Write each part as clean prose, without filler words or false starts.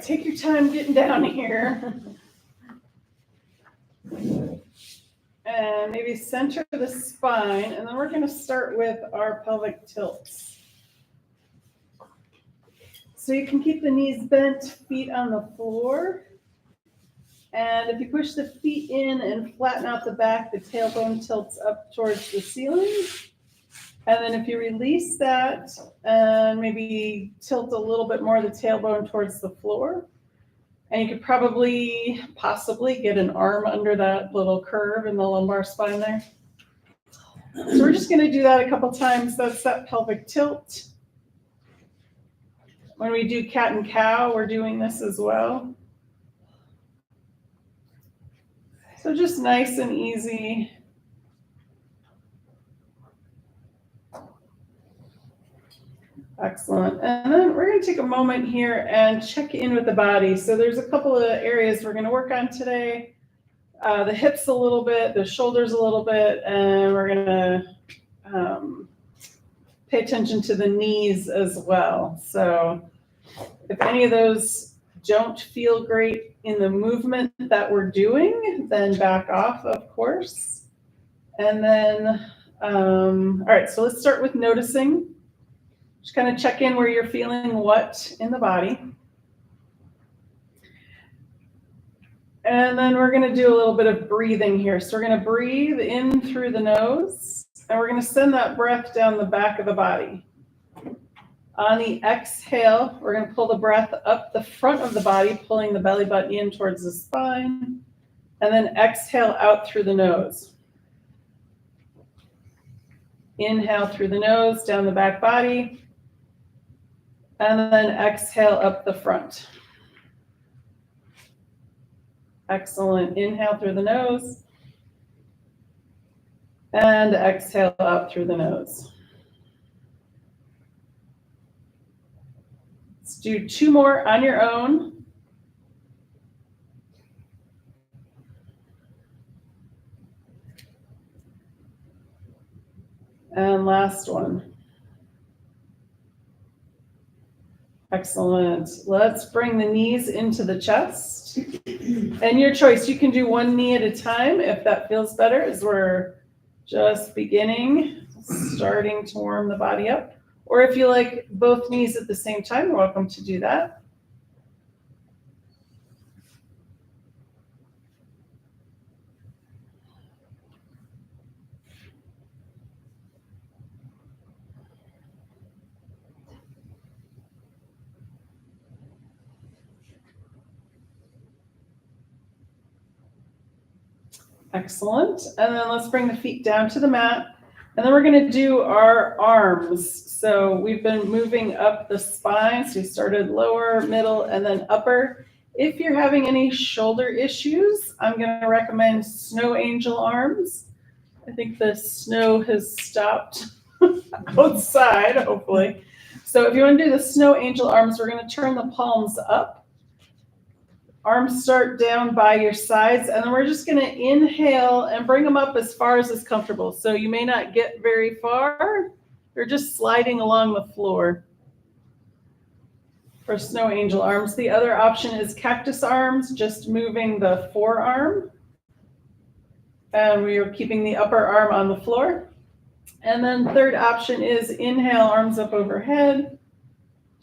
right, take your time getting down here. And maybe center the spine, and then we're going to start with our pelvic tilts. So you can keep the knees bent, feet on the floor. And if you push the feet in and flatten out the back, the tailbone tilts up towards the ceiling. And then if you release that and maybe tilt a little bit more of the tailbone towards the floor, and you could possibly get an arm under that little curve in the lumbar spine there. So we're just going to do that a couple times. That's that pelvic tilt. When we do cat and cow, we're doing this as well. So just nice and easy. Excellent. And then we're going to take a moment here and check in with the body. So there's a couple of areas we're going to work on today. The hips a little bit, the shoulders a little bit, and we're going to pay attention to the knees as well. So if any of those don't feel great in the movement that we're doing, then back off, of course. And then, all right, so let's start with noticing. Just kind of check in where you're feeling what in the body. And then we're going to do a little bit of breathing here. So we're going to breathe in through the nose, and we're going to send that breath down the back of the body. On the exhale, we're going to pull the breath up the front of the body, pulling the belly button in towards the spine, and then exhale out through the nose. Inhale through the nose, down the back body. And then exhale up the front. Excellent. Inhale through the nose. And exhale out through the nose. Let's do 2 more on your own. And last one. Excellent. Let's bring the knees into the chest. And your choice, you can do 1 knee at a time if that feels better, as we're just beginning, starting to warm the body up. Or if you like both knees at the same time, you're welcome to do that. Excellent. And then let's bring the feet down to the mat. And then we're going to do our arms. So we've been moving up the spine. So we started lower, middle, and then upper. If you're having any shoulder issues, I'm going to recommend snow angel arms. I think the snow has stopped outside, hopefully. So if you want to do the snow angel arms, we're going to turn the palms up. Arms start down by your sides, and then we're just going to inhale and bring them up as far as is comfortable. So you may not get very far. You're just sliding along the floor for snow angel arms. The other option is cactus arms, just moving the forearm. And we are keeping the upper arm on the floor. And then third option is inhale, arms up overhead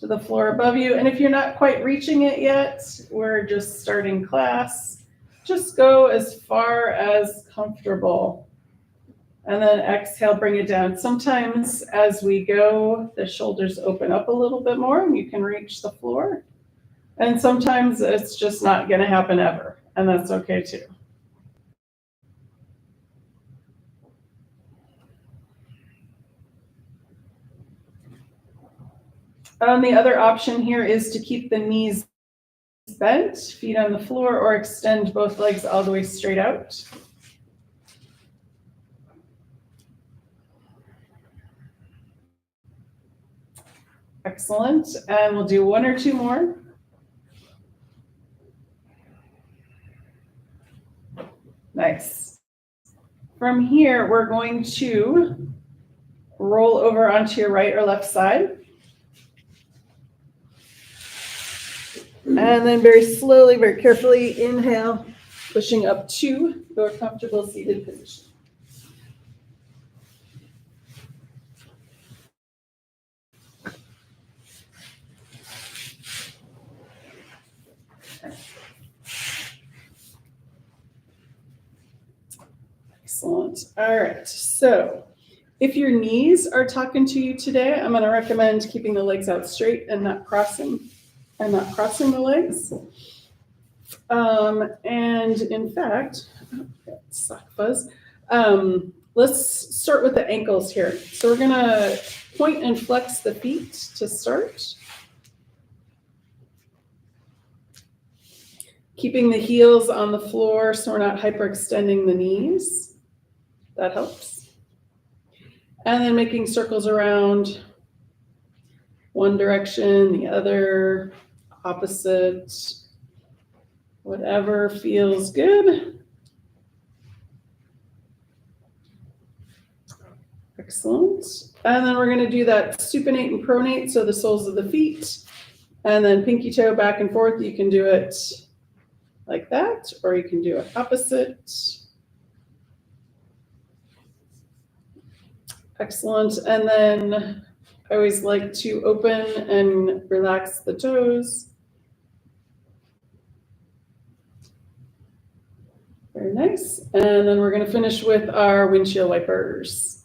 to the floor above you. And if you're not quite reaching it yet, we're just starting class. Just go as far as comfortable. And then exhale, bring it down. Sometimes as we go, the shoulders open up a little bit more and you can reach the floor. And sometimes it's just not going to happen ever. And that's okay too. The other option here is to keep the knees bent, feet on the floor, or extend both legs all the way straight out. Excellent. And we'll do 1 or 2 more. Nice. From here, we're going to roll over onto your right or left side. And then very slowly, very carefully, inhale, pushing up to your comfortable seated position. Excellent. All right. So if your knees are talking to you today, I'm going to recommend keeping the legs out straight and not crossing the legs. And in fact, sock fuzz. Let's start with the ankles here. So we're going to point and flex the feet to start. Keeping the heels on the floor so we're not hyperextending the knees. That helps. And then making circles around one direction, the other, opposite, whatever feels good. Excellent. And then we're going to do that supinate and pronate, so the soles of the feet, and then pinky toe back and forth. You can do it like that, or you can do it opposite. Excellent. And then I always like to open and relax the toes. Very nice. And then we're going to finish with our windshield wipers.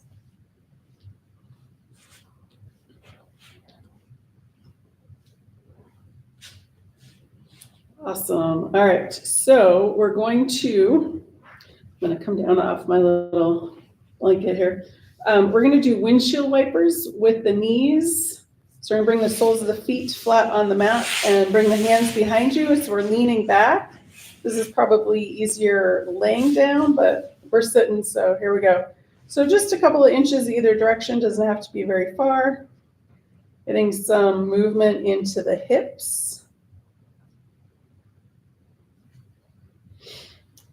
Awesome. All right. So we're going to, I'm going to come down off my little blanket here. We're going to do windshield wipers with the knees. So we're going to bring the soles of the feet flat on the mat and bring the hands behind you as we're leaning back. This is probably easier laying down, but we're sitting, so here we go. So just a couple of inches either direction, doesn't have to be very far. Getting some movement into the hips.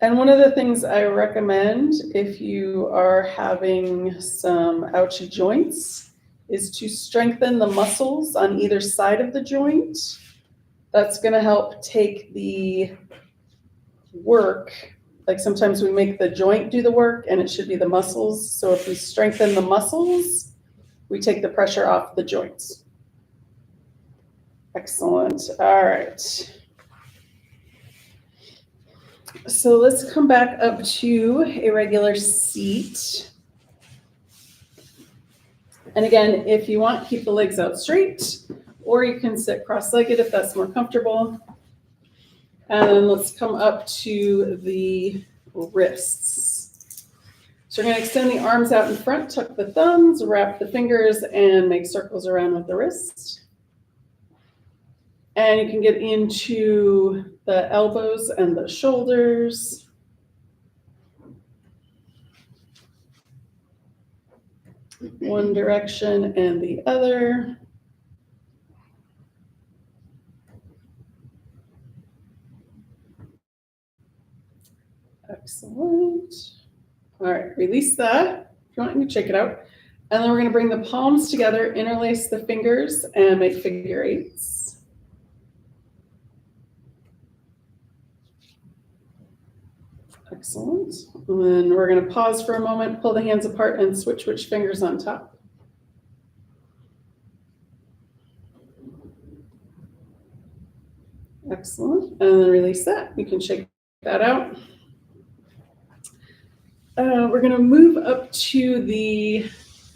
And one of the things I recommend if you are having some ouchy joints is to strengthen the muscles on either side of the joint. That's going to help take the work. Like sometimes we make the joint do the work and it should be the muscles. So if we strengthen the muscles, we take the pressure off the joints. Excellent. All right. So let's come back up to a regular seat. And again, if you want, keep the legs out straight, or you can sit cross-legged if that's more comfortable. And then let's come up to the wrists. So we're going to extend the arms out in front, tuck the thumbs, wrap the fingers, and make circles around with the wrist. And you can get into the elbows and the shoulders. One direction and the other. Excellent. All right, release that. If you want, you can shake it out. And then we're going to bring the palms together, interlace the fingers, and make figure eights. Excellent. And then we're going to pause for a moment, pull the hands apart, and switch which fingers on top. Excellent. And then release that. You can shake that out. We're going to move up to the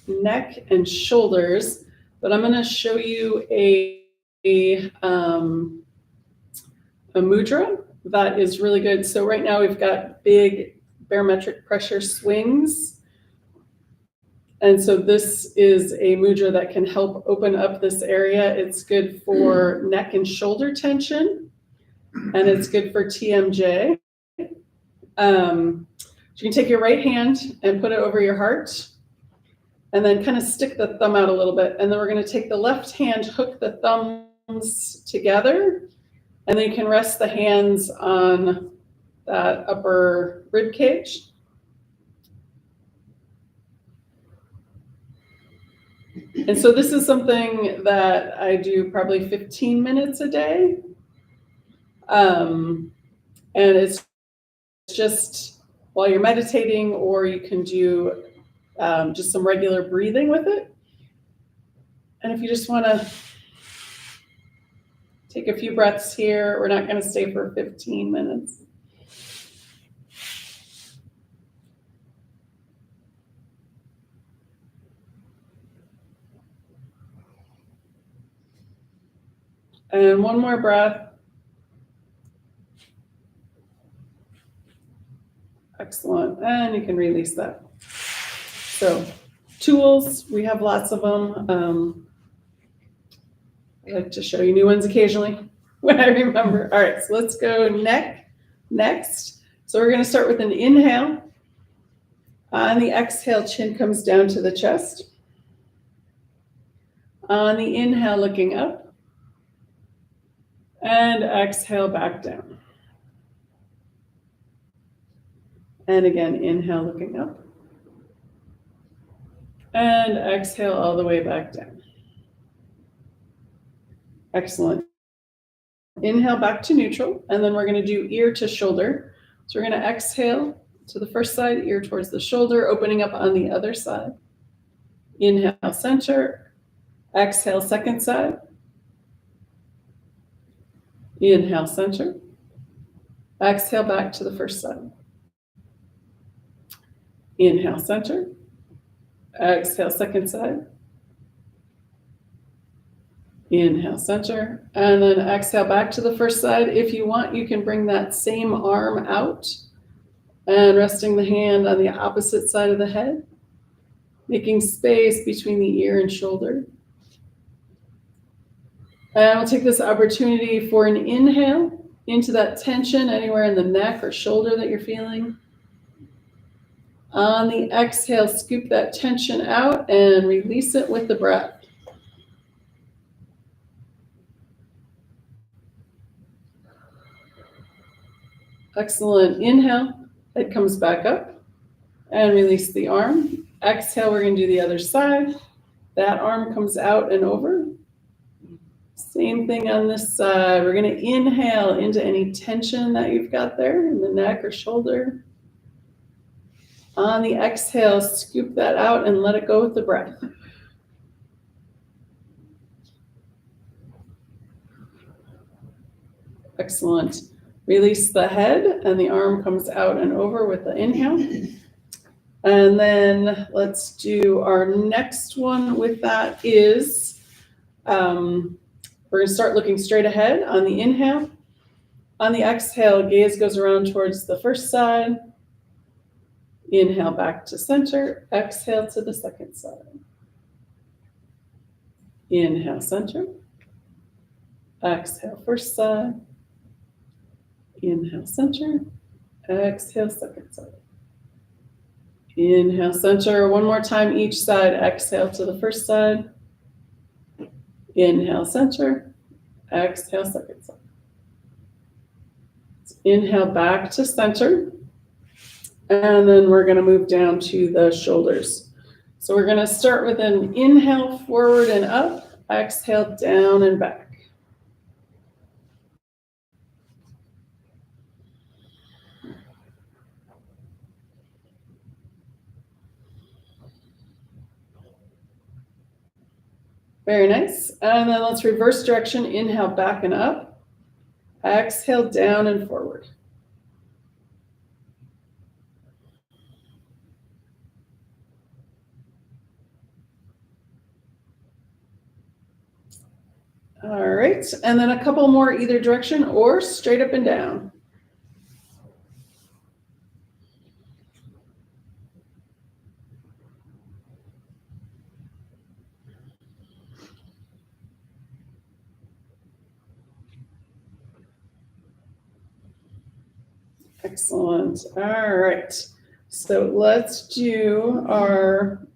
neck and shoulders, but I'm going to show you a mudra that is really good. So right now we've got big barometric pressure swings. And so this is a mudra that can help open up this area. It's good for neck and shoulder tension, and it's good for TMJ. So you can take your right hand and put it over your heart, and then kind of stick the thumb out a little bit. And then we're going to take the left hand, hook the thumbs together, and then you can rest the hands on that upper rib cage. And so this is something that I do probably 15 minutes a day. And it's just while you're meditating, or you can do just some regular breathing with it. And if you just want to take a few breaths here, we're not going to stay for 15 minutes. And one more breath. Excellent. And you can release that. So tools, we have lots of them. I like to show you new ones occasionally when I remember. All right, so let's go neck next. So we're going to start with an inhale. On the exhale, chin comes down to the chest. On the inhale, looking up. And exhale back down. And again, inhale, looking up. And exhale all the way back down. Excellent. Inhale back to neutral, and then we're going to do ear to shoulder. So we're going to exhale to the first side, ear towards the shoulder, opening up on the other side. Inhale, center. Exhale, second side. Inhale, center. Exhale, back to the first side. Inhale, center. Exhale, second side. Inhale, center. And then exhale back to the first side. If you want, you can bring that same arm out and resting the hand on the opposite side of the head, making space between the ear and shoulder. And we'll take this opportunity for an inhale into that tension anywhere in the neck or shoulder that you're feeling. On the exhale, scoop that tension out and release it with the breath. Excellent. Inhale, head comes back up and release the arm. Exhale, we're going to do the other side. That arm comes out and over. Same thing on this side. We're going to inhale into any tension that you've got there in the neck or shoulder. On the exhale, scoop that out and let it go with the breath. Excellent. Release the head and the arm comes out and over with the inhale. And then let's do our next one with that is, we're going to start looking straight ahead on the inhale. On the exhale, gaze goes around towards the first side. Inhale back to center. Exhale to the second side. Inhale, center. Exhale, first side. Inhale, center. Exhale, second side. Inhale, center. One more time each side. Exhale to the first side. Inhale, center. Exhale, second side. Inhale back to center. And then we're going to move down to the shoulders. So we're going to start with an inhale forward and up. Exhale down and back. Very nice. And then let's reverse direction. Inhale back and up. Exhale down and forward. All right. And then a couple more either direction or straight up and down. Excellent. All right. So let's do our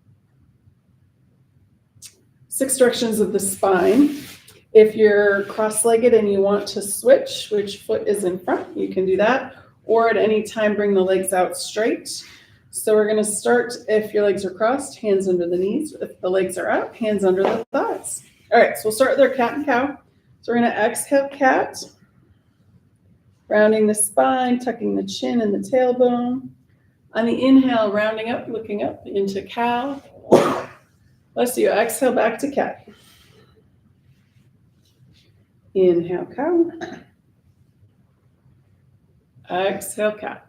6 directions of the spine. If you're cross-legged and you want to switch which foot is in front, you can do that. Or at any time, bring the legs out straight. So we're going to start, if your legs are crossed, hands under the knees. If the legs are out, hands under the thighs. All right, so we'll start with our cat and cow. So we're going to exhale cat. Rounding the spine, tucking the chin and the tailbone. On the inhale, rounding up, looking up into cow. Bless you. Exhale back to cat. Inhale, cow. Exhale, cat.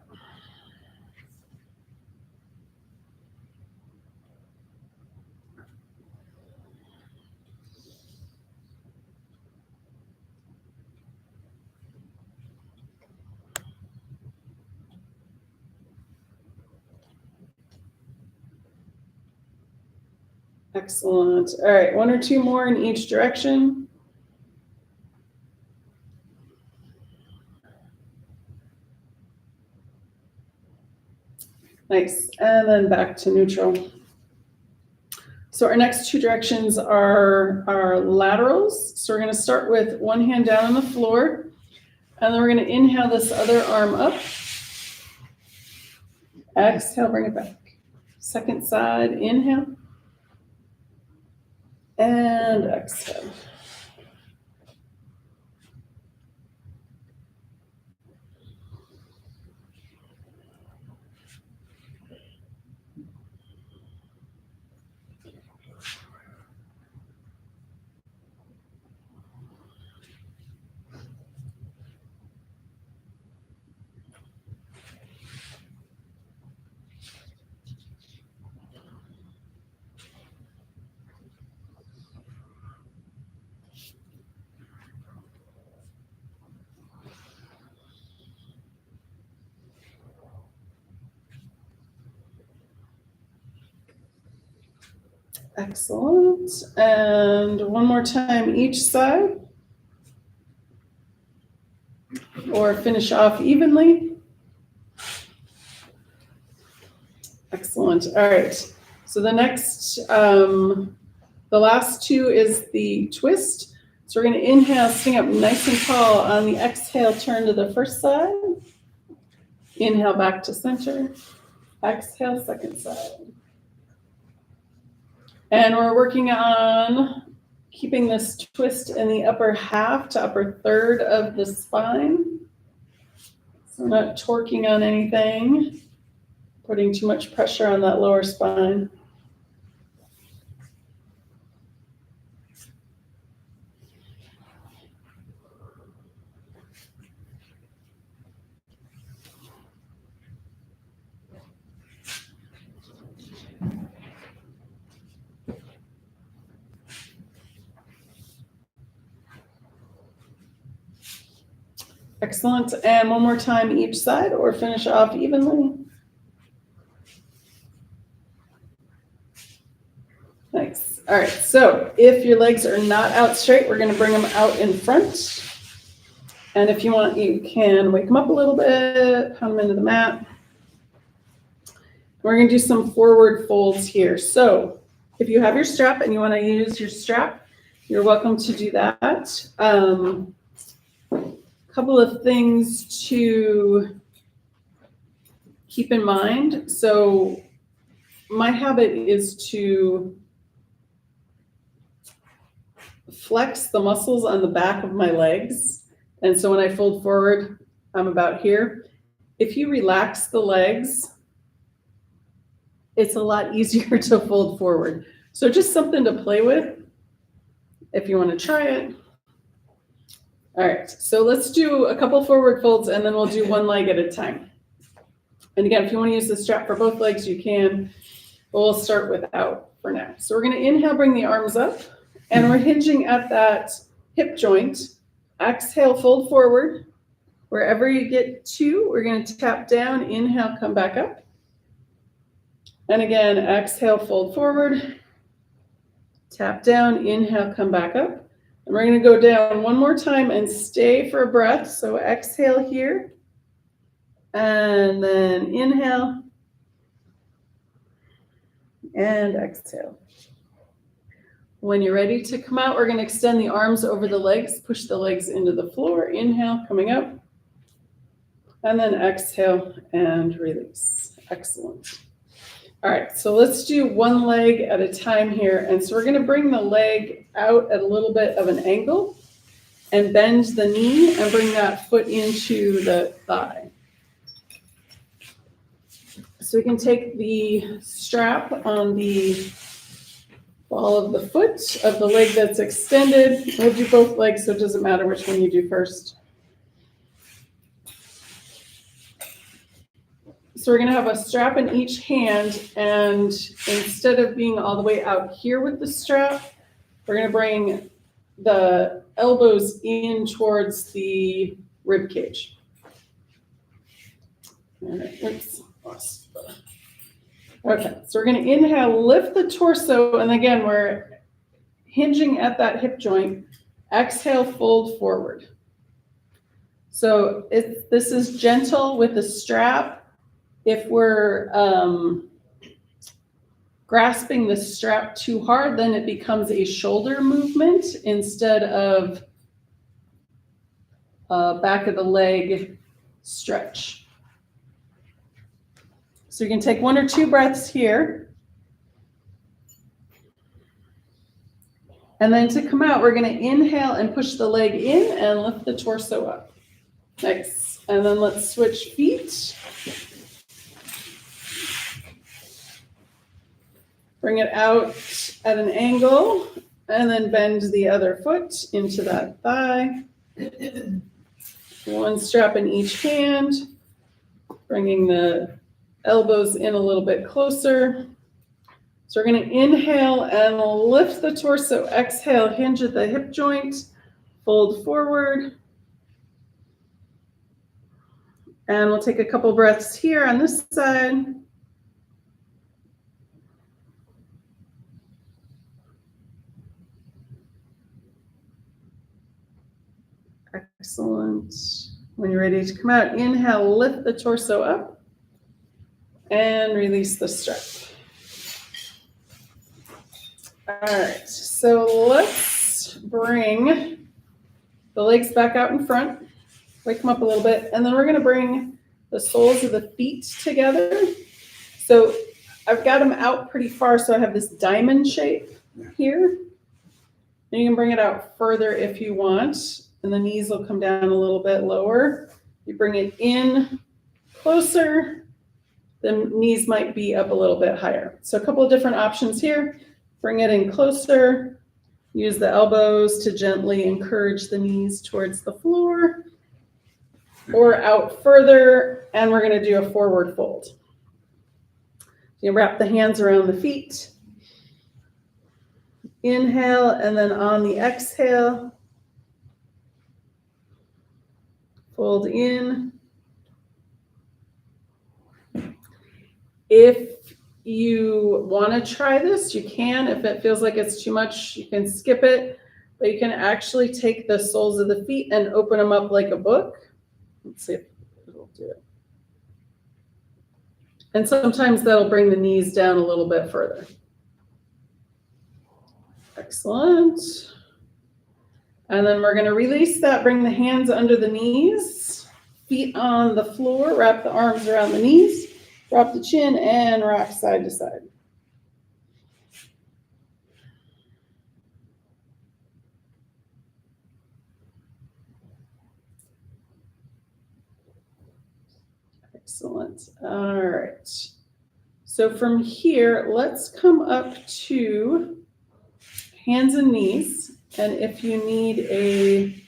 Excellent. All right, one or two more in each direction. Nice. And then back to neutral. So our next two directions are our laterals. So we're going to start with one hand down on the floor, and then we're going to inhale this other arm up. Exhale, bring it back. Second side, inhale. And exhale. Excellent. And one more time each side. Or finish off evenly. Excellent. All right. So the next, the last two is the twist. So we're going to inhale, sitting up nice and tall. On the exhale, turn to the first side. Inhale back to center. Exhale, second side. And we're working on keeping this twist in the upper half to upper third of the spine. So we're not torquing on anything, putting too much pressure on that lower spine. Excellent. And one more time each side, or finish off evenly. Nice. All right. So if your legs are not out straight, we're going to bring them out in front. And if you want, you can wake them up a little bit, pound them into the mat. We're going to do some forward folds here. So if you have your strap and you want to use your strap, you're welcome to do that. Couple of things to keep in mind. So my habit is to flex the muscles on the back of my legs. And so when I fold forward, I'm about here. If you relax the legs, it's a lot easier to fold forward. So just something to play with if you want to try it. All right, so let's do a couple forward folds and then we'll do one leg at a time. And again, if you want to use the strap for both legs, you can, but we'll start without for now. So we're going to inhale, bring the arms up, and we're hinging at that hip joint. Exhale, fold forward. Wherever you get to, we're going to tap down, inhale, come back up. And again, exhale, fold forward. Tap down, inhale, come back up. And we're going to go down one more time and stay for a breath. So exhale here. And then inhale. And exhale. When you're ready to come out, we're going to extend the arms over the legs, push the legs into the floor. Inhale, coming up. And then exhale and release. Excellent. All right, so let's do one leg at a time here. And so we're going to bring the leg out at a little bit of an angle. and bend the knee and bring that foot into the thigh. So we can take the strap on the ball of the foot of the leg that's extended. We'll do both legs, so it doesn't matter which one you do first. So we're going to have a strap in each hand, and instead of being all the way out here with the strap, we're going to bring the elbows in towards the rib cage. All right, oops. Okay, so we're going to inhale, lift the torso, and again, we're hinging at that hip joint. Exhale, fold forward. So this is gentle with the strap. If we're grasping the strap too hard, then it becomes a shoulder movement instead of back of the leg stretch. So you can take 1 or 2 breaths here. And then to come out, we're going to inhale and push the leg in and lift the torso up. Nice. And then let's switch feet. Bring it out at an angle and then bend the other foot into that thigh. 1 strap in each hand, bringing the elbows in a little bit closer. So we're going to inhale and lift the torso. Exhale, hinge at the hip joint, fold forward. And we'll take a couple breaths here on this side. Excellent. When you're ready to come out, inhale, lift the torso up. And release the strap. All right, so let's bring the legs back out in front, wake them up a little bit, and then we're gonna bring the soles of the feet together. So I've got them out pretty far, so I have this diamond shape here. And you can bring it out further if you want, and the knees will come down a little bit lower. You bring it in closer, the knees might be up a little bit higher. So a couple of different options here. Bring it in closer. Use the elbows to gently encourage the knees towards the floor. Or out further, and we're going to do a forward fold. You wrap the hands around the feet. Inhale, and then on the exhale, fold in. If you want to try this, you can. If it feels like it's too much, you can skip it. But you can actually take the soles of the feet and open them up like a book. Let's see if it'll do it. And sometimes that'll bring the knees down a little bit further. Excellent. And then we're going to release that. Bring the hands under the knees, feet on the floor, wrap the arms around the knees. Drop the chin and rock side to side. Excellent. All right. So from here, let's come up to hands and knees. And if you need a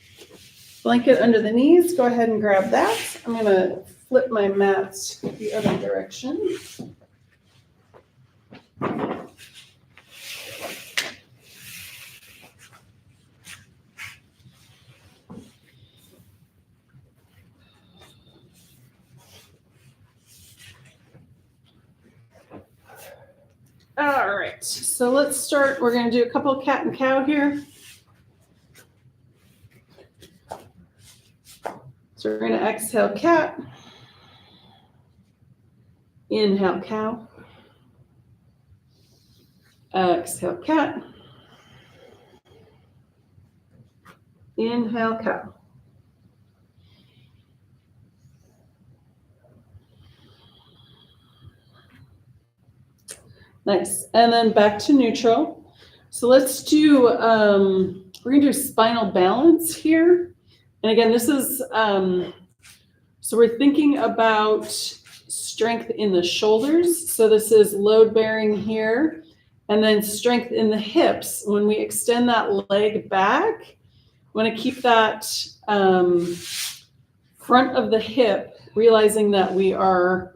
blanket under the knees, go ahead and grab that. I'm going to flip my mat the other direction. All right, so let's start. We're going to do a couple of cat and cow here. So we're going to exhale cat. Inhale, cow. Exhale, cat. Inhale, cow. Nice. And then back to neutral. So let's do We're gonna do spinal balance here. And again, this is, so we're thinking about strength in the shoulders. So this is load bearing here, and then strength in the hips. When we extend that leg back, we want to keep that front of the hip, realizing that we are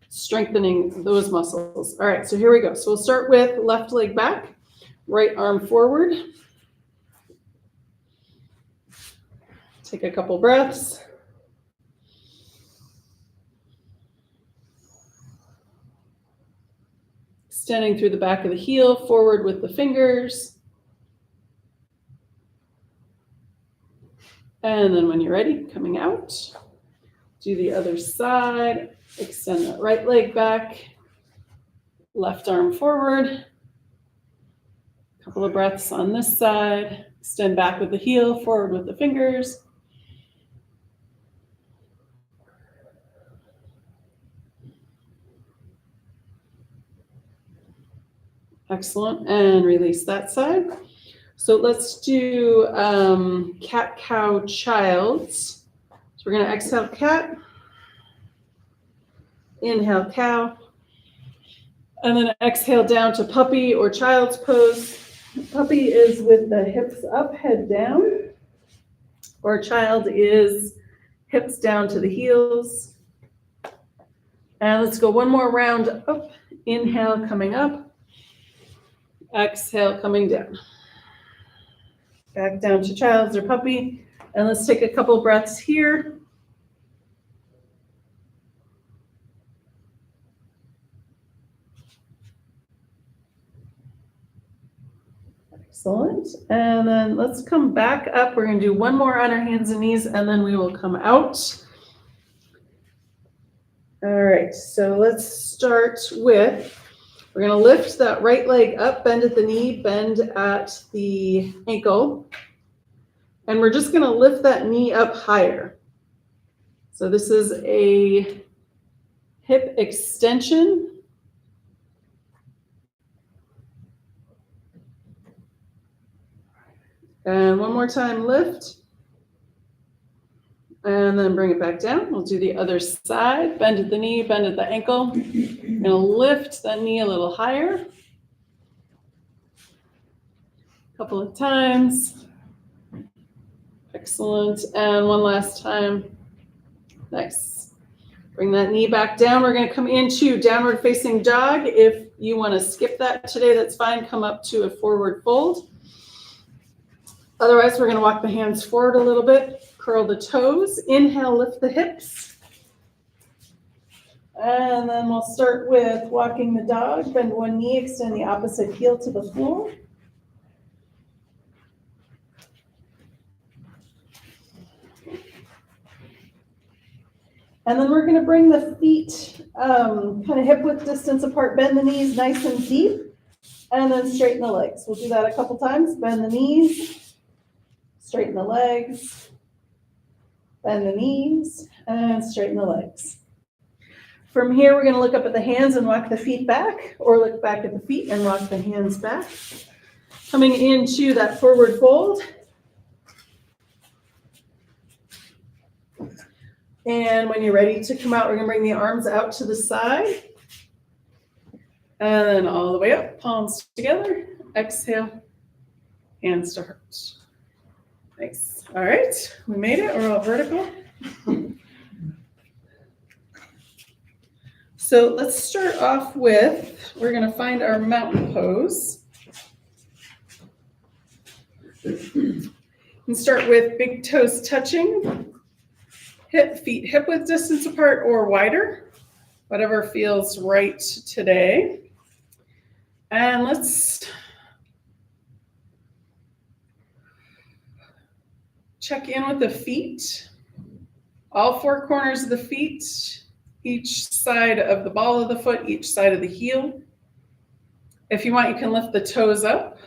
strengthening those muscles. All right, so here we go. So we'll start with left leg back, right arm forward. Take a couple breaths. Extending through the back of the heel, forward with the fingers. And then when you're ready, coming out. Do the other side. Extend that right leg back. Left arm forward. Couple of breaths on this side. Extend back with the heel, forward with the fingers. Excellent, and release that side. So let's do cat, cow, child's. So we're gonna exhale cat, inhale cow, and then exhale down to puppy or child's pose. Puppy is with the hips up, head down, or child is hips down to the heels. And let's go one more round up. Inhale, coming up. Exhale, coming down. Back down to child's or puppy. And let's take a couple breaths here. Excellent. And then let's come back up. We're going to do one more on our hands and knees, and then we will come out. All right, so let's start with, we're going to lift that right leg up, bend at the knee, bend at the ankle. And we're just going to lift that knee up higher. So this is a hip extension. And one more time, lift. And then bring it back down. We'll do the other side. Bend at the knee, bend at the ankle. I'm gonna lift that knee a little higher. A couple of times. Excellent. And one last time. Nice. Bring that knee back down. We're gonna come into downward facing dog. If you wanna skip that today, that's fine. Come up to a forward fold. Otherwise, we're going to walk the hands forward a little bit, curl the toes, inhale, lift the hips. And then we'll start with walking the dog, bend one knee, extend the opposite heel to the floor. And then we're going to bring the feet kind of hip width distance apart, bend the knees nice and deep, and then straighten the legs. We'll do that a couple times, bend the knees. Straighten the legs, bend the knees, and straighten the legs. From here, we're going to look up at the hands and walk the feet back, or look back at the feet and walk the hands back. Coming into that forward fold. And when you're ready to come out, we're going to bring the arms out to the side. And then all the way up, palms together. Exhale, hands to heart. Nice. All right, we made it. We're all vertical. So let's start off with, we're going to find our mountain pose. And start with big toes touching, feet hip width distance apart or wider, whatever feels right today. And let's check in with the feet, all four corners of the feet, each side of the ball of the foot, each side of the heel. If you want, you can lift the toes up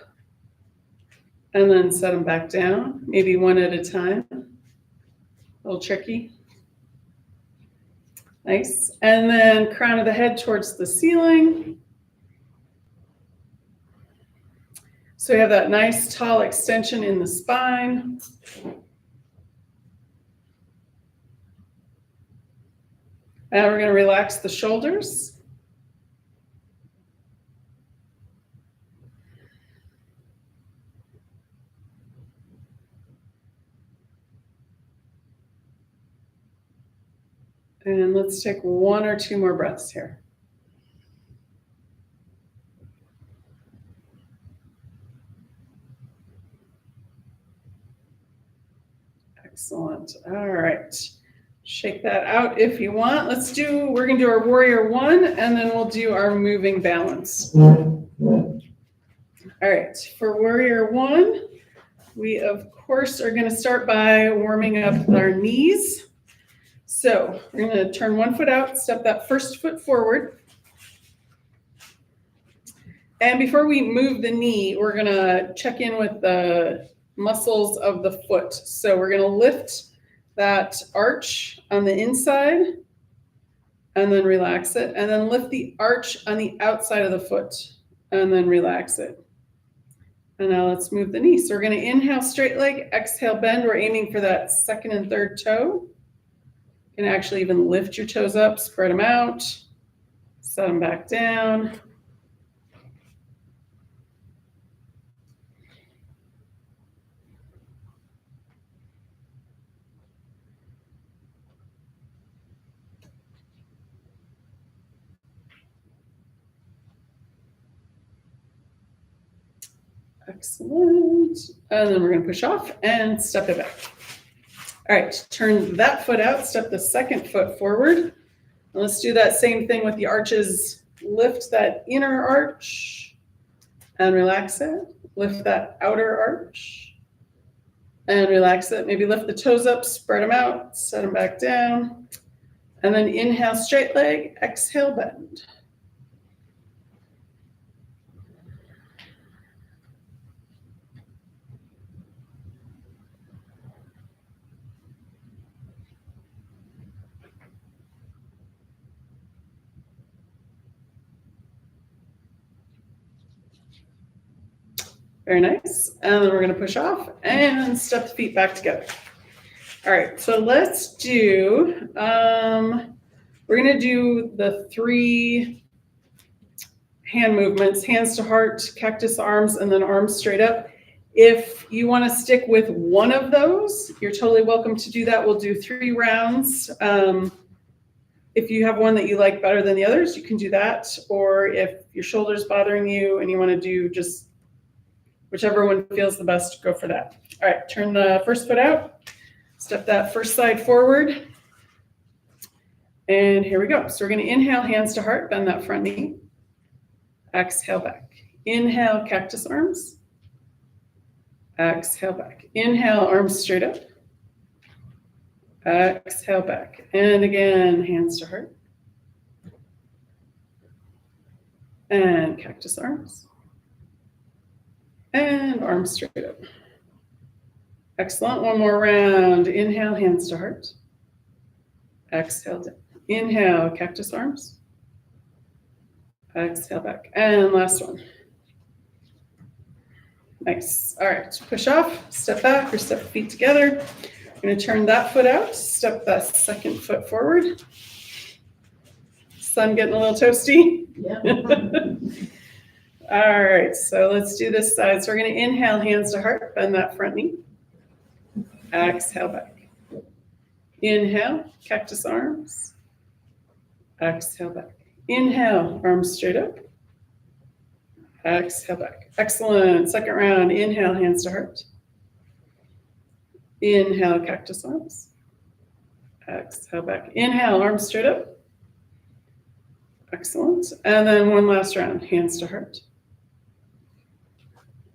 and then set them back down, maybe one at a time. A little tricky. Nice. And then crown of the head towards the ceiling. So we have that nice tall extension in the spine. And we're going to relax the shoulders. And let's take 1 or 2 more breaths here. Excellent. All right. Shake that out if you want. We're going to do our warrior 1, and then we'll do our moving balance. All right. For warrior 1, we of course are going to start by warming up our knees. So we're going to turn 1 foot out, step that first foot forward. And before we move the knee, we're going to check in with the muscles of the foot. So we're going to lift that arch on the inside and then relax it. And then lift the arch on the outside of the foot and then relax it. And now let's move the knee. So we're going to inhale, straight leg, exhale, bend. We're aiming for that second and third toe. You can actually even lift your toes up, spread them out, set them back down. Excellent. And then we're going to push off and step it back. All right, turn that foot out, step the second foot forward. And let's do that same thing with the arches. Lift that inner arch and relax it. Lift that outer arch and relax it. Maybe lift the toes up, spread them out, set them back down. And then inhale, straight leg, exhale, bend. Very nice. And then we're going to push off and step the feet back together. All right, so let's do, we're going to do the 3 hand movements, hands to heart, cactus arms, and then arms straight up. If you want to stick with one of those, you're totally welcome to do that. We'll do 3 rounds. If you have one that you like better than the others, you can do that. Or if your shoulder's bothering you and you want to do just whichever one feels the best, go for that. All right, turn the first foot out. Step that first side forward. And here we go. So we're going to inhale, hands to heart, bend that front knee. Exhale back. Inhale, cactus arms. Exhale back. Inhale, arms straight up. Exhale back. And again, hands to heart. And cactus arms. And arms straight up. Excellent. One more round. Inhale, hands to heart. Exhale down. Inhale, cactus arms. Exhale back. And last one. Nice. All right. Push off, step back, or step feet together. I'm going to turn that foot out, step that second foot forward. Sun getting a little toasty? Yeah. All right, so let's do this side. So we're going to inhale, hands to heart, bend that front knee. Exhale back. Inhale, cactus arms. Exhale back. Inhale, arms straight up. Exhale back. Excellent. Second round. Inhale, hands to heart. Inhale, cactus arms. Exhale back. Inhale, arms straight up. Excellent. And then one last round. Hands to heart.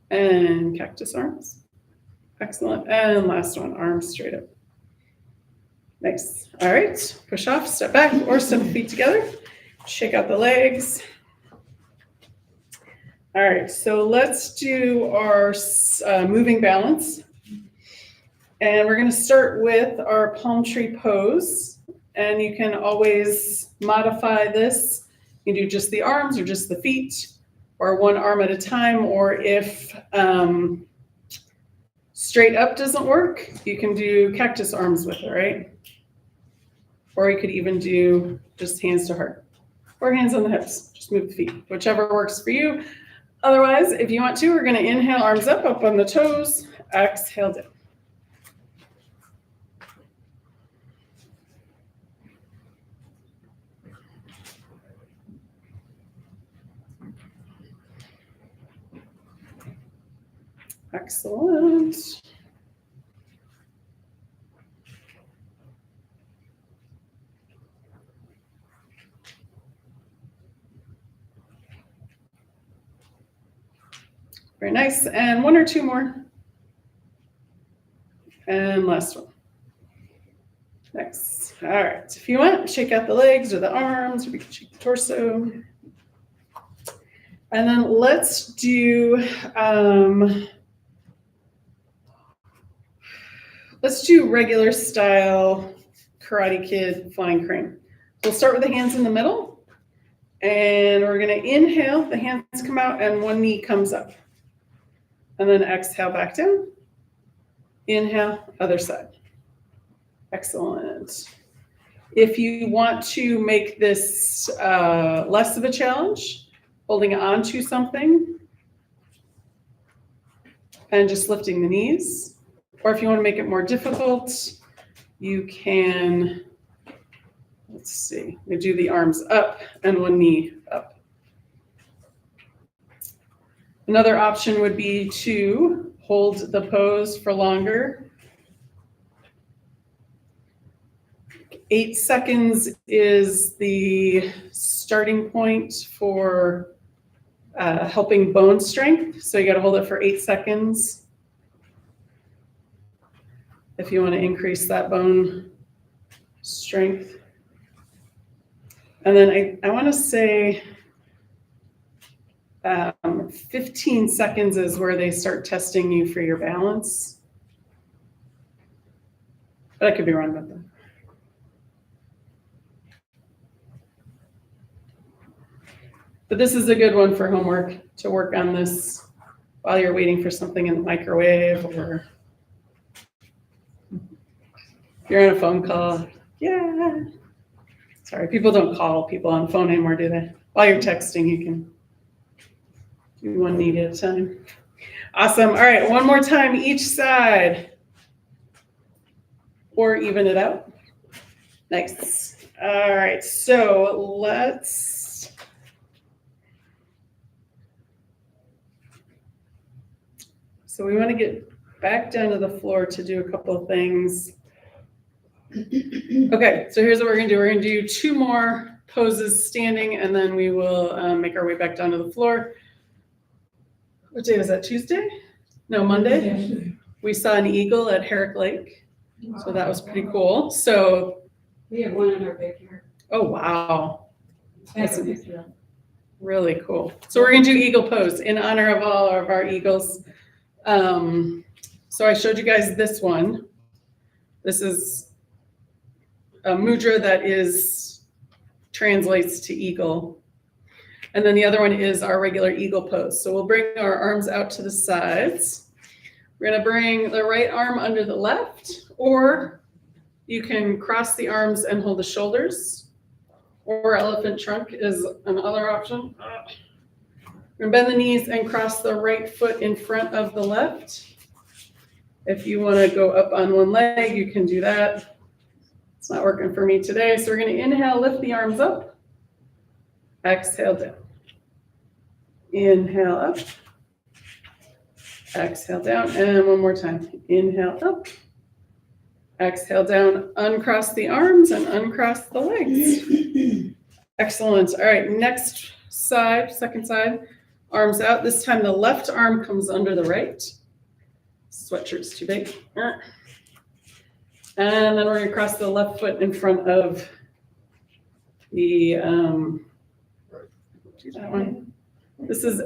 And cactus arms. Excellent. And last one. Arms straight up. Nice. All right. Push off, step back, or step the feet together. Shake out the legs. All right. So let's do our moving balance. And we're going to start with our palm tree pose. And you can always modify this. You can do just the arms or just the feet. or one arm at a time, or if straight up doesn't work, you can do cactus arms with it, right? Or you could even do just hands to heart or hands on the hips. Just move the feet, whichever works for you. Otherwise, if you want to, we're going to inhale, arms up on the toes, exhale down. Excellent. Very nice. And one or two more. And last one. Nice. All right. If you want, shake out the legs or the arms, or we can shake the torso. And then let's do regular style Karate Kid flying crane. We'll start with the hands in the middle, and we're going to inhale, the hands come out, and one knee comes up. And then exhale back down. Inhale, other side. Excellent. If you want to make this less of a challenge, holding on to something and just lifting the knees. Or if you want to make it more difficult, you can, let's see, we do the arms up and one knee up. Another option would be to hold the pose for longer. 8 seconds is the starting point for helping bone strength. So you got to hold it for 8 seconds if you want to increase that bone strength. And then I want to say 15 seconds is where they start testing you for your balance. But I could be wrong about that. But this is a good one for homework, to work on this while you're waiting for something in the microwave, or you're on a phone call. Yeah. Sorry, people don't call people on the phone anymore, do they? While you're texting, you can do one knee at a time. Awesome. All right, one more time each side. Or even it out. Nice. All right, so we want to get back down to the floor to do a couple of things. Okay, so here's what we're going to do. We're going to do 2 more poses standing, and then we will make our way back down to the floor. What day was that, Tuesday? No, Monday? We saw an eagle at Herrick Lake, so that was pretty cool. So we have one in our backyard. Oh, wow. That's really cool. So we're going to do eagle pose in honor of all of our eagles. So I showed you guys this one. This is a mudra that translates to eagle. And then the other one is our regular eagle pose. So we'll bring our arms out to the sides. We're going to bring the right arm under the left, or you can cross the arms and hold the shoulders, or elephant trunk is another option. We're going to bend the knees and cross the right foot in front of the left. If you want to go up on one leg, you can do that. It's not working for me today. So we're going to inhale, lift the arms up. Exhale down. Inhale up. Exhale down. And one more time. Inhale up. Exhale down. Uncross the arms and uncross the legs. Excellent. All right, next side, second side. Arms out. This time the left arm comes under the right. Sweatshirt's too big. And then we're going to cross the left foot in front of the, do that one. This is,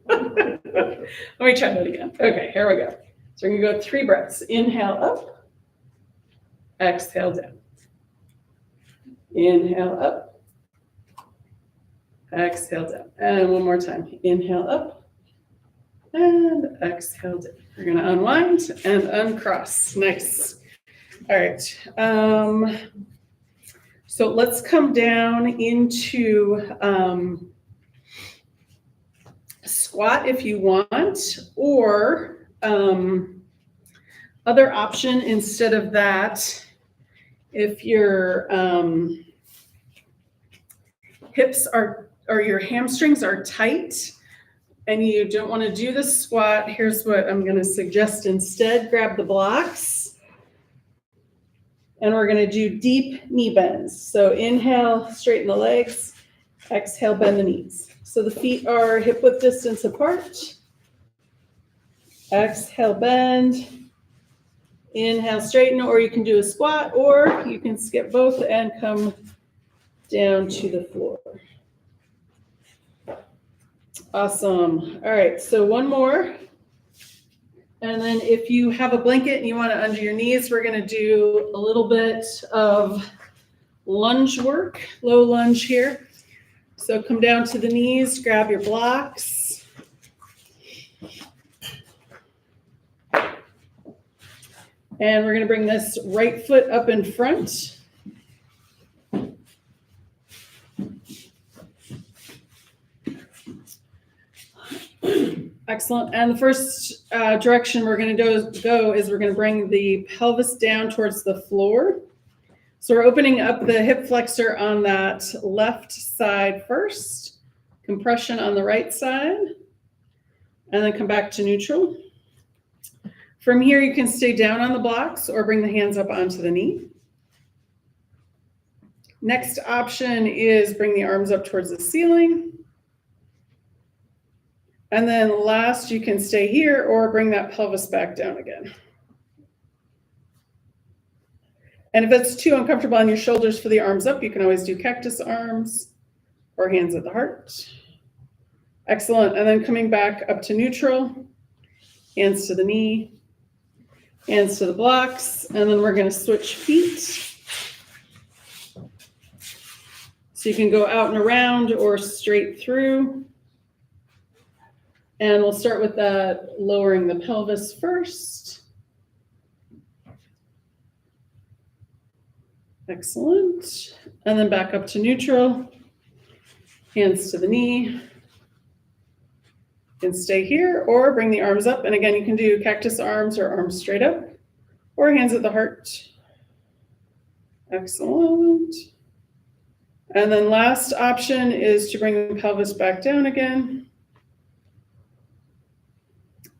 let me try that again. Okay, here we go. So we're going to go 3 breaths. Inhale up. Exhale down. Inhale up. Exhale down. And one more time. Inhale up. And exhale down. We're going to unwind and uncross. Nice. All right. So let's come down into squat if you want, or other option instead of that, if your hips are, or your hamstrings are tight and you don't want to do the squat, here's what I'm going to suggest instead. Grab the blocks. And we're going to do deep knee bends. So inhale, straighten the legs. Exhale, bend the knees. So the feet are hip width distance apart. Exhale, bend. Inhale, straighten, or you can do a squat, or you can skip both and come down to the floor. Awesome. All right, so one more. And then if you have a blanket and you want it under your knees, we're going to do a little bit of lunge work, low lunge here. So come down to the knees, grab your blocks. And we're going to bring this right foot up in front. Excellent. And the first direction we're going to go is we're going to bring the pelvis down towards the floor. So we're opening up the hip flexor on that left side first, compression on the right side, and then come back to neutral. From here, you can stay down on the blocks or bring the hands up onto the knee. Next option is bring the arms up towards the ceiling. And then last, you can stay here or bring that pelvis back down again. And if it's too uncomfortable on your shoulders for the arms up, you can always do cactus arms or hands at the heart. Excellent. And then coming back up to neutral, hands to the knee, hands to the blocks. And then we're going to switch feet. So you can go out and around or straight through. And we'll start with that, lowering the pelvis first. Excellent. And then back up to neutral. Hands to the knee. You can stay here or bring the arms up. And again, you can do cactus arms or arms straight up or hands at the heart. Excellent. And then last option is to bring the pelvis back down again.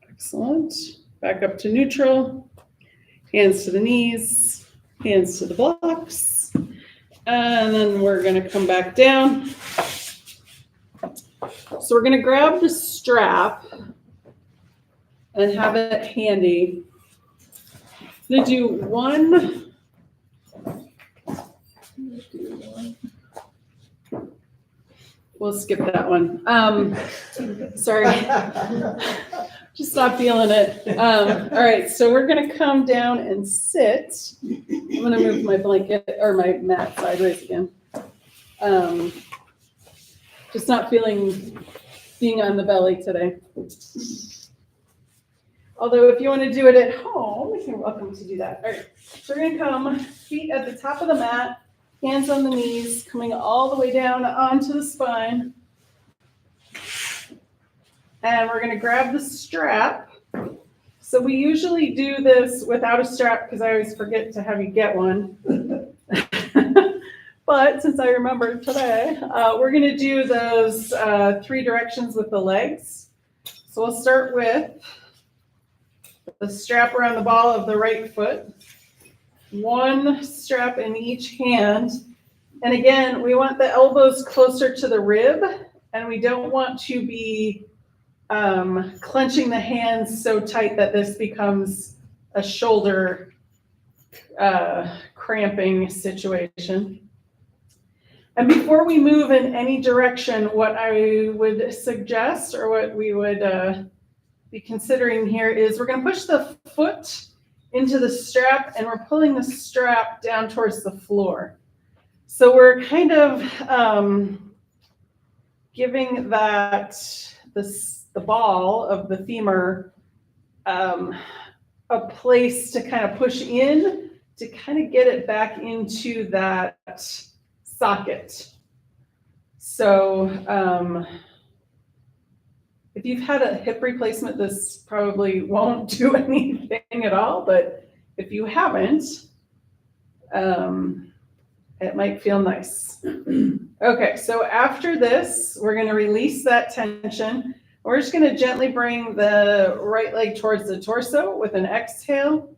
Excellent. Back up to neutral. Hands to the knees, hands to the blocks. And then we're going to come back down. So we're going to grab the strap and have it handy. I'm going to do one. We'll skip that one. Sorry. Just not feeling it. All right, so we're going to come down and sit. I'm going to move my blanket or my mat sideways again. Just not feeling being on the belly today. Although if you want to do it at home, you're welcome to do that. All right, so we're going to come feet at the top of the mat, hands on the knees, coming all the way down onto the spine. And we're going to grab the strap. So we usually do this without a strap because I always forget to have you get one. But since I remembered today, we're going to do those 3 directions with the legs. So we'll start with the strap around the ball of the right foot. 1 strap in each hand. And again, we want the elbows closer to the rib, and we don't want to be clenching the hands so tight that this becomes a shoulder cramping situation. And before we move in any direction, what I would suggest, or what we would be considering here, is we're going to push the foot into the strap, and we're pulling the strap down towards the floor. So we're kind of giving the ball of the femur a place to kind of push in to kind of get it back into that socket. So if you've had a hip replacement, this probably won't do anything at all, but if you haven't, it might feel nice. Okay, so after this, we're going to release that tension. We're just going to gently bring the right leg towards the torso with an exhale.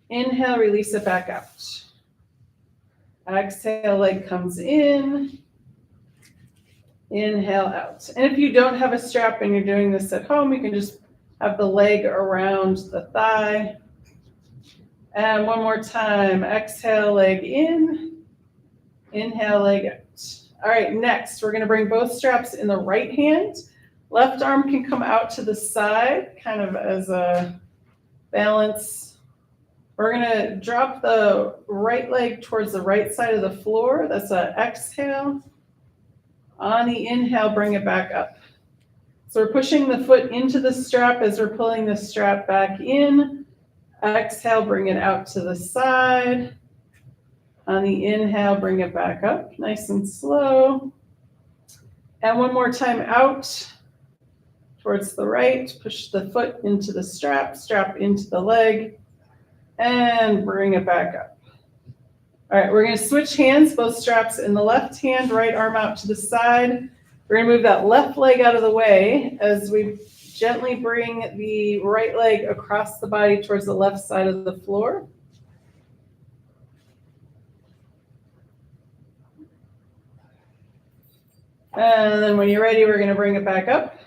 Inhale, release it back out. Exhale, leg comes in. Inhale out. And if you don't have a strap and you're doing this at home, you can just have the leg around the thigh. And one more time. Exhale, leg in. Inhale, leg out. All right, next, we're going to bring both straps in the right hand. Left arm can come out to the side, kind of as a balance. We're going to drop the right leg towards the right side of the floor. That's an exhale. On the inhale, bring it back up. So we're pushing the foot into the strap as we're pulling the strap back in. Exhale, bring it out to the side. On the inhale, bring it back up, nice and slow. And one more time out towards the right. Push the foot into the strap, strap into the leg, and bring it back up. All right, we're going to switch hands, both straps in the left hand, right arm out to the side. We're going to move that left leg out of the way as we gently bring the right leg across the body towards the left side of the floor. And then when you're ready, we're going to bring it back up.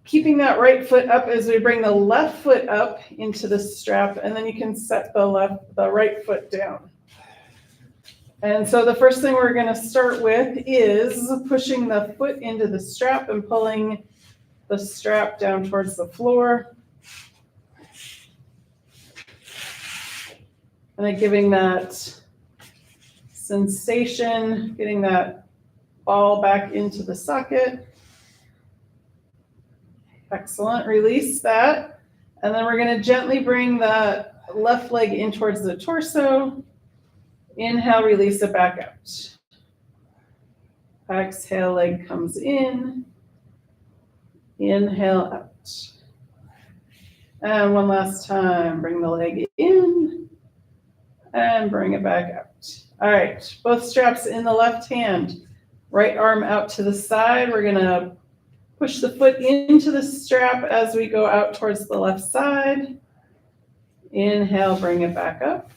Keeping that right foot up as we bring the left foot up into the strap, and then you can set the right foot down. And so the first thing we're going to start with is pushing the foot into the strap and pulling the strap down towards the floor. And then giving that sensation, getting that ball back into the socket. Excellent. Release that. And then we're going to gently bring the left leg in towards the torso. Inhale, release it back out. Exhale, leg comes in. Inhale, out. And one last time, bring the leg in and bring it back out. All right, both straps in the left hand. Right arm out to the side. We're going to push the foot into the strap as we go out towards the left side. Inhale, bring it back up.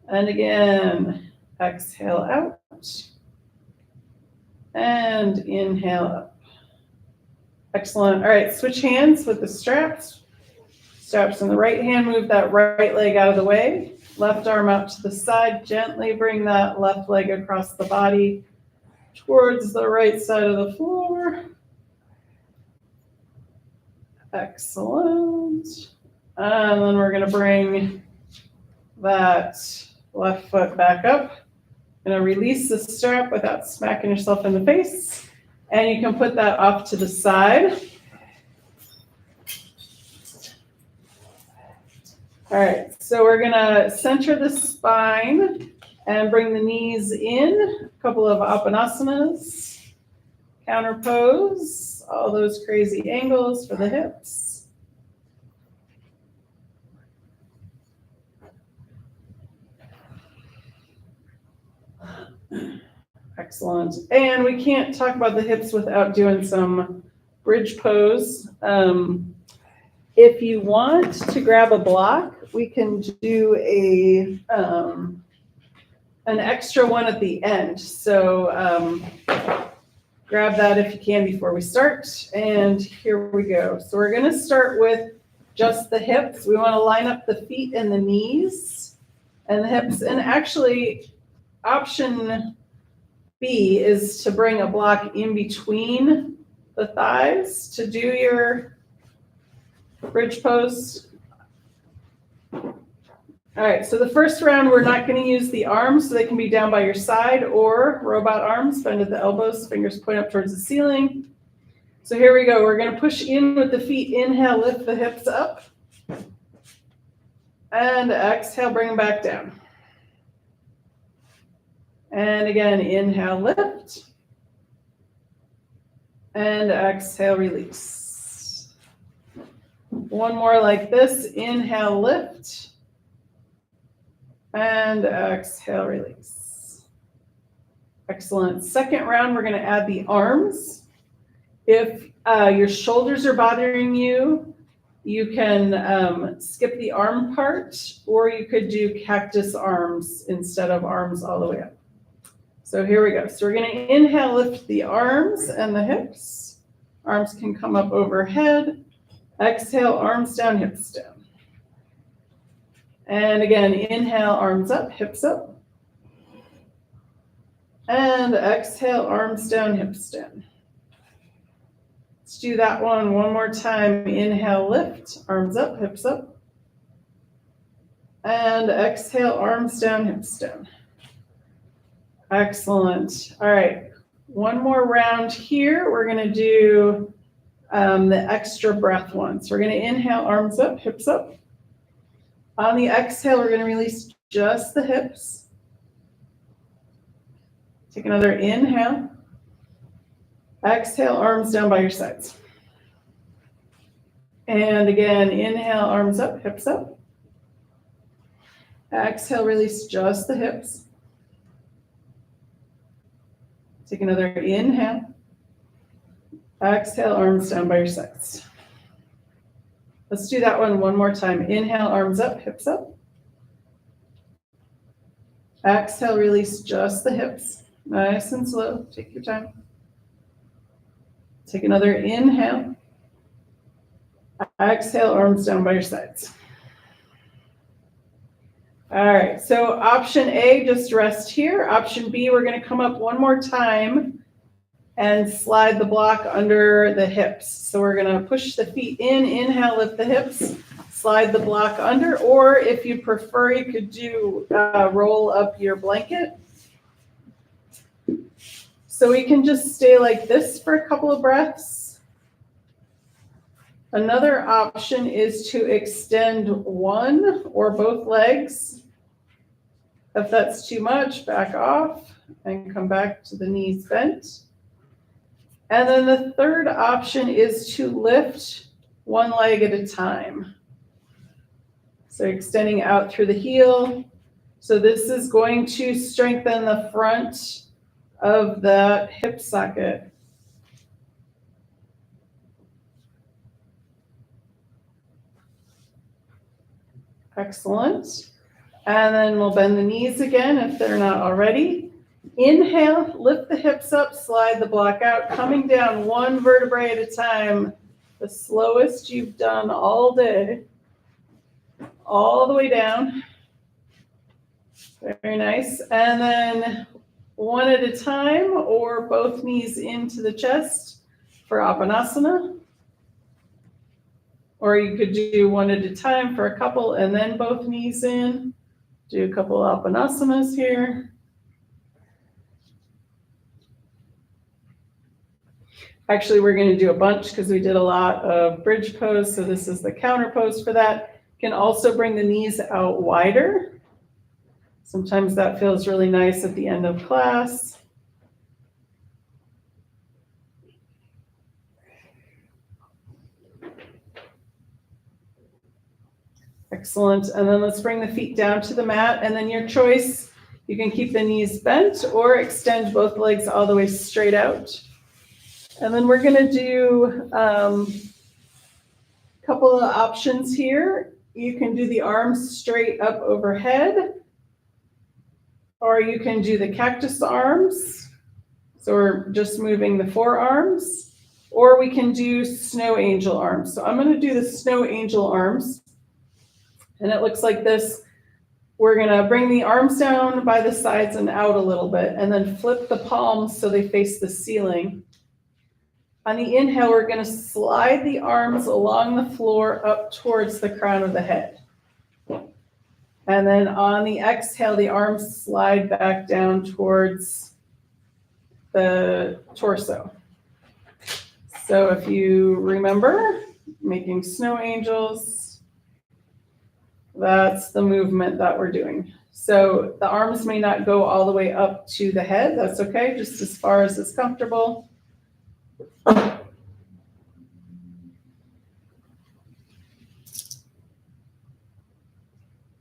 And again, exhale out. And inhale up. Excellent. All right, switch hands with the straps. Straps in the right hand, move that right leg out of the way. Left arm out to the side. Gently bring that left leg across the body towards the right side of the floor. Excellent. And then we're going to bring that left foot back up. Going to release the strap without smacking yourself in the face. And you can put that off to the side. All right, so we're going to center the spine and bring the knees in. A couple of Appanasanas, counter pose, all those crazy angles for the hips. Excellent. And we can't talk about the hips without doing some bridge pose. If you want to grab a block, we can do an extra one at the end. So grab that if you can before we start. And here we go. So we're going to start with just the hips. We want to line up the feet and the knees and the hips. And actually, option B is to bring a block in between the thighs to do your bridge pose. All right, so the first round, we're not going to use the arms, so they can be down by your side or robot arms, bend at the elbows, fingers point up towards the ceiling. So here we go. We're going to push in with the feet. Inhale, lift the hips up. And exhale, bring them back down. And again, inhale, lift. And exhale, release. One more like this. Inhale, lift. And exhale, release. Excellent. Second round, we're going to add the arms. If your shoulders are bothering you, you can skip the arm part, or you could do cactus arms instead of arms all the way up. So here we go. So we're going to inhale, lift the arms and the hips. Arms can come up overhead. Exhale, arms down, hips down. And again, inhale, arms up, hips up. And exhale, arms down, hips down. Let's do that one more time. Inhale, lift, arms up, hips up. And exhale, arms down, hips down. Excellent. All right, one more round here. We're going to do the extra breath one. So we're going to inhale, arms up, hips up. On the exhale, we're going to release just the hips. Take another inhale. Exhale, arms down by your sides. And again, inhale, arms up, hips up. Exhale, release just the hips. Take another inhale. Exhale, arms down by your sides. Let's do that one more time. Inhale, arms up, hips up. Exhale, release just the hips. Nice and slow. Take your time. Take another inhale. Exhale, arms down by your sides. All right, so option A, just rest here. Option B, we're going to come up one more time and slide the block under the hips. So we're going to push the feet in, inhale, lift the hips, slide the block under, or if you prefer, you could do roll up your blanket. So we can just stay like this for a couple of breaths. Another option is to extend one or both legs. If that's too much, back off and come back to the knees bent. And then the third option is to lift one leg at a time. So extending out through the heel. So this is going to strengthen the front of the hip socket. Excellent. And then we'll bend the knees again if they're not already. Inhale, lift the hips up, slide the block out, coming down one vertebrae at a time, the slowest you've done all day. All the way down. Very nice. And then one at a time or both knees into the chest for Apanasana. Or you could do one at a time for a couple and then both knees in. Do a couple Apanasanas here. Actually, we're going to do a bunch because we did a lot of bridge pose. So this is the counter pose for that. You can also bring the knees out wider. Sometimes that feels really nice at the end of class. Excellent. And then let's bring the feet down to the mat. And then your choice, you can keep the knees bent or extend both legs all the way straight out. And then we're going to do a couple of options here. You can do the arms straight up overhead, or you can do the cactus arms. So we're just moving the forearms, or we can do snow angel arms. So I'm going to do the snow angel arms. And it looks like this. We're going to bring the arms down by the sides and out a little bit, and then flip the palms so they face the ceiling. On the inhale, we're going to slide the arms along the floor up towards the crown of the head. And then on the exhale, the arms slide back down towards the torso. So if you remember making snow angels, that's the movement that we're doing. So the arms may not go all the way up to the head. That's okay, just as far as is comfortable.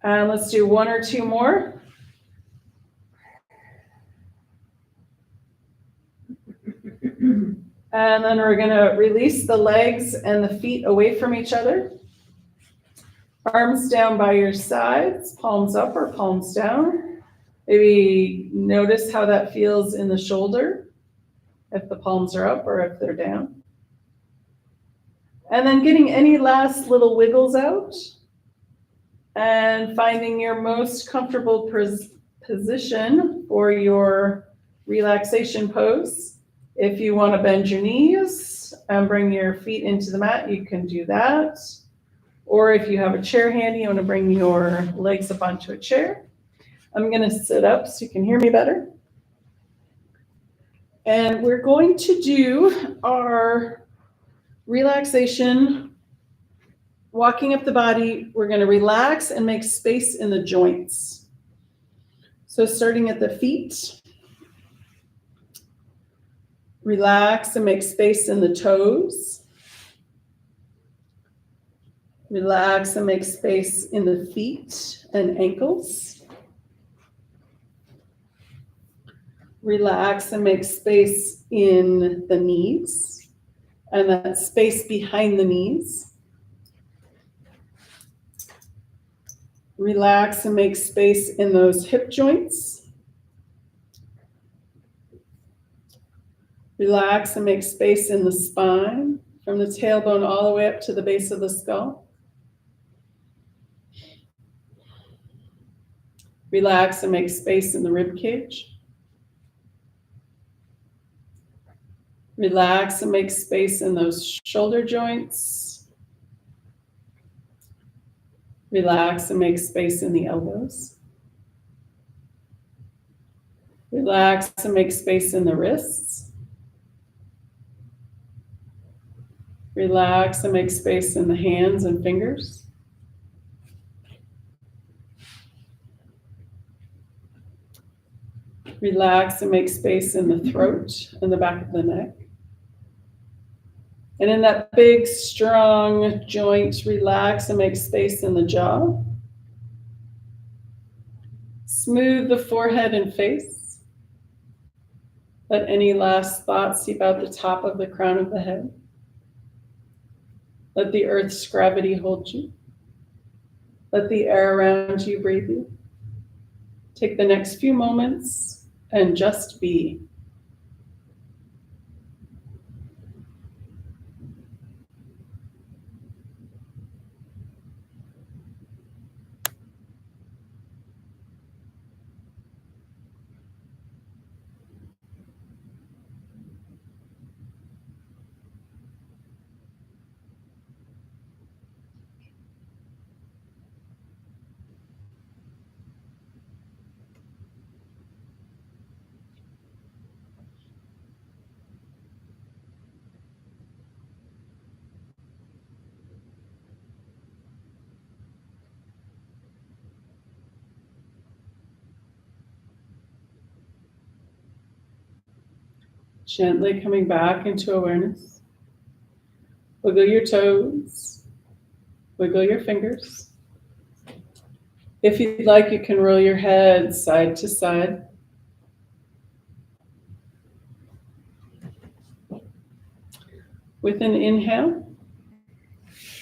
And let's do one or two more. And then we're gonna release the legs and the feet away from each other. Arms down by your sides, palms up or palms down. Maybe notice how that feels in the shoulder, if the palms are up or if they're down. And then getting any last little wiggles out and finding your most comfortable position for your relaxation pose. If you want to bend your knees and bring your feet into the mat, you can do that. Or if you have a chair handy, you want to bring your legs up onto a chair. I'm going to sit up so you can hear me better. And we're going to do our relaxation, walking up the body. We're going to relax and make space in the joints. So starting at the feet, relax and make space in the toes. Relax and make space in the feet and ankles. Relax and make space in the knees and that space behind the knees. Relax and make space in those hip joints. Relax and make space in the spine from the tailbone all the way up to the base of the skull. Relax and make space in the rib cage. Relax and make space in those shoulder joints. Relax and make space in the elbows. Relax and make space in the wrists. Relax and make space in the hands and fingers. Relax and make space in the throat and the back of the neck. And in that big, strong joint, relax and make space in the jaw. Smooth the forehead and face. Let any last thoughts seep out the top of the crown of the head. Let the earth's gravity hold you. Let the air around you breathe you. Take the next few moments and just be. Gently coming back into awareness. Wiggle your toes. Wiggle your fingers. If you'd like, you can roll your head side to side. With an inhale,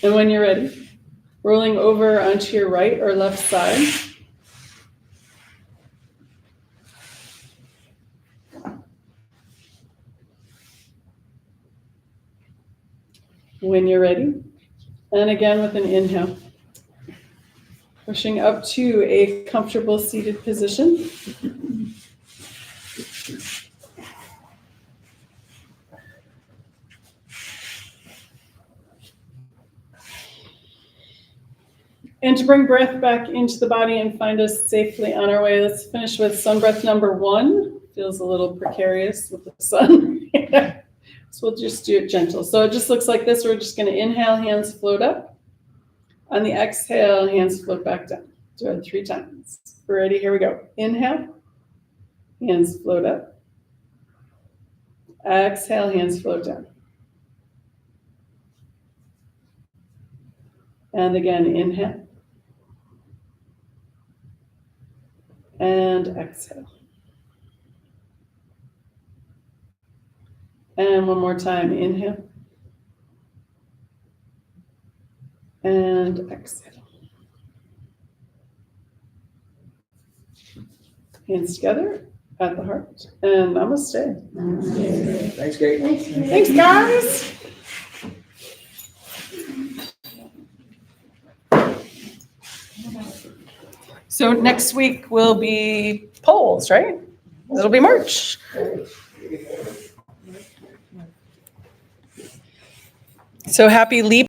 and when you're ready, rolling over onto your right or left side. When you're ready, and again with an inhale. Pushing up to a comfortable seated position. And to bring breath back into the body and find us safely on our way, let's finish with sun breath number 1. Feels a little precarious with the sun. So we'll just do it gentle. So it just looks like this. We're just going to inhale, hands float up. On the exhale, hands float back down. Do it 3 times. We're ready? Here we go. Inhale, hands float up. Exhale, hands float down. And again, inhale. And exhale. And one more time, inhale. And exhale. Hands together at the heart. And namaste. Thanks, Kate. Thanks, guys. So next week will be polls, right? It'll be March. So happy Leap